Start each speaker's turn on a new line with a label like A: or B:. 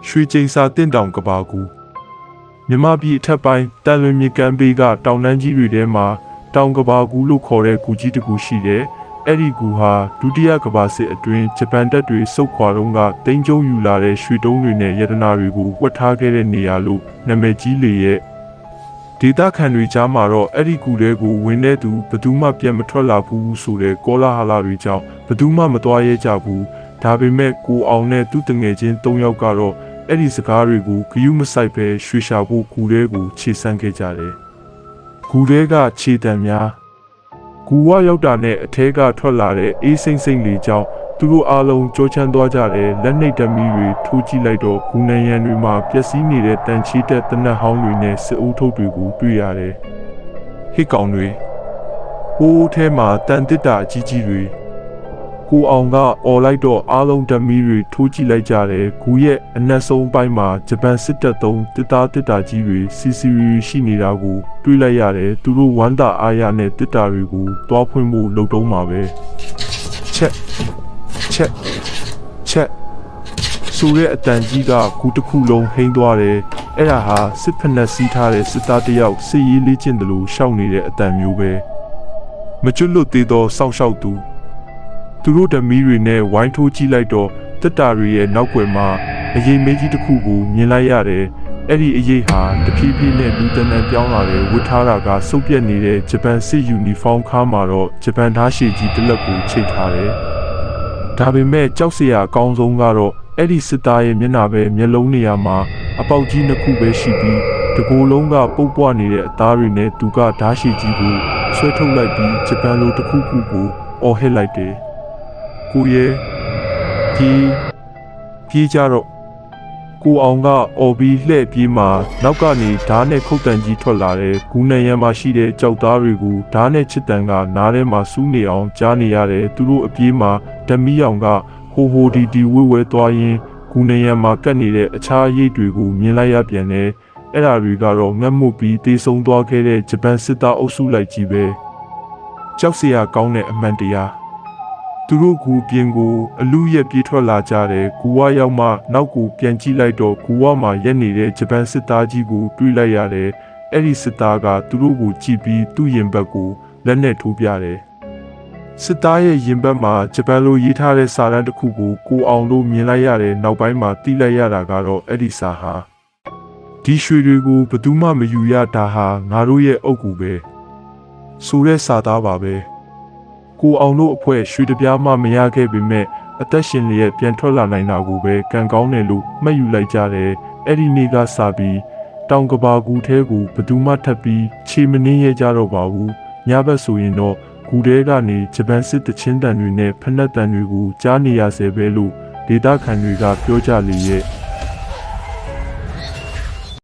A: ရွှေကျိန်စာတင့်တောင်ကဘာကူမြမပြည်အထက်ပိုင်းတန်လွင်မြကမ်းဘေးကတောင်တန်းကြီးတွေထဲမှာတောင်ကဘာကူလို့ခေါ်တဲ့ကူကြီးတစ်ခုရှိတယ်။အဲ့ဒီကူဟာဒုတိယကမ္ဘာစစ်အတွင်းဂျပန်တပ်တွေစုခွာတော့ကတင်းကျုံယူလာတဲ့ရွှေတုံးတွေနဲ့ရတနာတွေကိုဝတ်ထားခဲ့တဲ့နေရာလို့နာမည်ကြီးလေရဲ့ဒေသခံတွေကြားမှာတော့အဲ့ဒီကူတွေကိုဝင်တဲ့သူဘယ်သူမှပြန်မထွက်လာဘူးဆိုတဲ့ကောလာဟလတွေကြောင့်ဘယ်သူမှမသွားရဲကြဘူး။ဒါပေမဲ့ကိုအောင်နဲ့သူ့တငယ်ချင်း၃ယောက်ကတော့အဲ့ဒီစကားတွေကိုဂယုမဆိုင်ပဲရွှေရှာဖို့ကူတွေကိုခြေဆန့်ခဲ့ကြတယ်။ကူတွေကခြေတံများကူဝရောက်တာနဲ့အထဲကထွက်လာတဲ့အေးစိမ့်စိမ့်လေးကြောင့်သူတို့အားလုံးကြောချမ်းသွားကြတယ်လက်နှိပ်တမီတွေထိုးကြည့်လိုက်တော့ဂူနံရံတွေမှာပျက်စီးနေတဲ့တန်ချီတက်တနက်ဟောင်းတွေနဲ့စစ်အုပ်ထုပ်တွေကိုတွေ့ရတယ်။ဟစ်ကောင်တွေဟိုးထဲမှာတန်တစ်တာအကြီးကြီးတွေကိုအောင်ကအော်လိုက်တော့အားလုံးတမီတွေထိုးကြည့်လိုက်ကြတယ်ဂူရဲ့အနက်ဆုံးပိုင်းမှာဂျပန်စစ်တပ်သုံးတစ်တာကြီးတွေစီစီရီရှိနေတာကိုတွေ့လိုက်ရတယ်သူတို့ဝမ်းသာအားရနဲ့တစ်တာတွေကိုတွားဖွင့်ဖို့လုပ်တော့မှာပဲချက်ဆိုတဲ့အတန်ကြီးကကူတစ်ခုလုံးဟိန်းသွားတယ်အဲ့ဒါဟာစစ်ဖက်နဲ့စီးထားတဲ့စစ်သားတယောက်စစ်ရေးလေ့ကျင့်တယ်လို့ရှောက်နေတဲ့အတန်မျိုးပဲမကျွတ်လွတ်သေးသောစောင့်ရှောက်သူတို့ဓမီတွေနဲ့ဝိုင်းထိုးကြည့်လိုက်တော့တက်တာတွေရဲ့နောက်ွယ်မှာအရေးမေးကြီးတစ်ခုကိုမြင်လိုက်ရတယ်အဲ့ဒီအရေးဟာတဖြည်းဖြည်းနဲ့လူတန်းတန်းပြောင်းလာတဲ့ဝတ်ထားတာကစုပ်ပြတ်နေတဲ့ဂျပန်စစ်ယူနီဖောင်းခါမှာတော့ဂျပန်ဓာတ်ရှည်ကြီးတစ်လက်ကိုချိတ်ထားတယ်ဒါပေမဲ့ကြောက်စရာအကောင်းဆုံးကတော့အဲ့ဒီစစ်သားရဲ့မျက်နှာပဲမျက်လုံးနေရာမှာအပေါက်ကြီးနှစ်ခုပဲရှိပြီးတကိုယ်လုံးကပုတ်ပွားနေတဲ့အသားတွေနဲ့သူကဓာတ်ရှည်ကြီးကိုဆွဲထုတ်လိုက်ပြီးဂျပန်လိုတစ်ခုခုကိုအော်ဟစ်လိုက်တယ်ကိုရဲ့ပြေးကြတော့ကိုအောင်ကအော်ပြီးလှဲ့ပြေးမှာနောက်ကနေဓာတ်နဲ့ခုတ်တန်ကြီးထွက်လာတဲ့ဂူနံရံမှာရှိတဲ့ကြောက်သားတွေကိုဓာတ်နဲ့ချစ်တန်ကနားထဲမှာစူးနေအောင်ကြားနေရတယ်သူတို့အပြေးမှာဓမီအောင်ကဟိုဒီဝဲသွားရင်းဂူနံရံမှာကတ်နေတဲ့အခြားအရေးတွေကိုမြင်လိုက်ရပြန်တယ်အဲ့ဒါတွေကတော့ငတ်မှုပြီးတေးဆုံးသွားခဲ့တဲ့ဂျပန်စစ်သားအုပ်စုလိုက်ကြီးပဲကြောက်စရာကောင်းတဲ့အမှန်တရားသူတို့ကူပြင်ကိုအလူရက်ပြေးထွက်လာကြတယ်ဂူဝရောက်မှနောက်ကိုပြန်ကြည့်လိုက်တော့ဂူဝမှာရက်နေတဲ့ဂျပန်စစ်သားကြီးကိုတွေ့လိုက်ရတယ်အဲ့ဒီစစ်သားကသူတို့ကိုကြည့်ပြီးသူ့ရင်ဘတ်ကိုလက်နဲ့ထိုးပြတယ်စစ်သားရဲ့ရင်ဘတ်မှာဂျပန်လိုရေးထားတဲ့စာတမ်းတစ်ခုကိုကိုအောင်လို့မြင်လိုက်ရတယ်နောက်ပိုင်းမှာသိလိုက်ရတာကတော့အဲ့ဒီစာဟာဒီရွှေတွေကိုဘယ်သူမှမယူရတာဟာငါတို့ရဲ့အုပ်ကူပဲဆိုတဲ့စာသားပါပဲကိုအောင်တို့အဖွဲ့ရွှေတပြားမှမရခဲ့ပေမဲ့အသက်ရှင်လျက်ပြန်ထွက်လာနိုင်တာကိုပဲကံကောင်းတယ်လို့မှတ်ယူလိုက်ကြတယ်အဲ့ဒီနေ့ကစပြီးတောင်ကဘာကူထဲကိုဘယ်သူမှထပ်ပြီးခြေမနှင်းရကြတော့ပါဘူးညဘက်ဆိုရင်တော့ကူထဲကနေဂျပန်စစ်တချင်းတန်တွေနဲ့ဖက်နှက်တန်တွေကိုကြားနေရဆဲပဲလို့ဒေသခံတွေကပြောကြလေရဲ့